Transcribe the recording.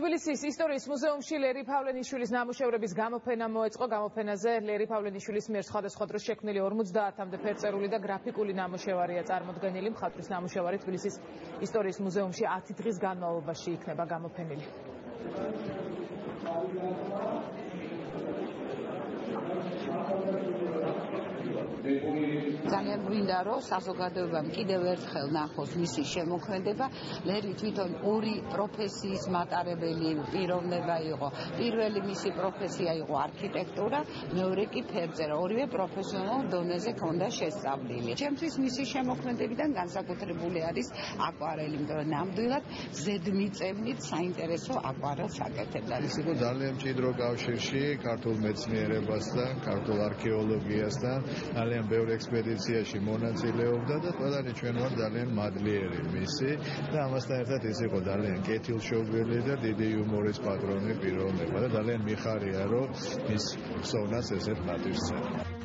თბილისის ისტორიის მუზეუმში ლერი პავლენიშვილის ნამუშევრების გამოფენა მოეწყო. გამოფენაზე ლერი პავლენიშვილის მიერ სხვადასხვა დროს შექმნილი 50-მდე ფერწერული და გრაფიკული ნამუშევარია წარმოდგენილი. მხატვრის ნამუშევარი თბილისის ისტორიის მუზეუმში 10 დღის განმავლობაში იქნება გამოფენილი. ძალიან გვინდა რომ საზოგადოებამ კიდევ ერთხელ ნახოს მისი შემოქმედება. ლერი თვითონ ორი პროფესიის მატარებელი პიროვნება იყო. პირველი მისი პროფესია იყო არქიტექტურა, მეორე კი ფერწერა. ორივე პროფესიონალ დონეზე ჰქონდა შესწავლილი. ჩემთვის მისი შემოქმედებიდან განსაკუთრებული არის აკვარელი, იმიტომ რომ ნამდვილად ზედმიწევნით საინტერესო აკვარელს აკეთებდა. ის იყო ძალიან მჭიდრო კავშირში ქართულ მეცნიერებასთან, ქართულ არქეოლოგიასთან, ძალიან ბევრ ექსპედიციაში მონაწილეობდა და ყველანი ჩვენ ვარ ძალიან მადლიერი მისი და ამასთან ერთად ის იყო ძალიან კეთილშობილი და დიდი იუმორის პატრონი პიროვნება და ძალიან მიხარია რომ ის ხსოვნას ესეთ პატივსაცემად.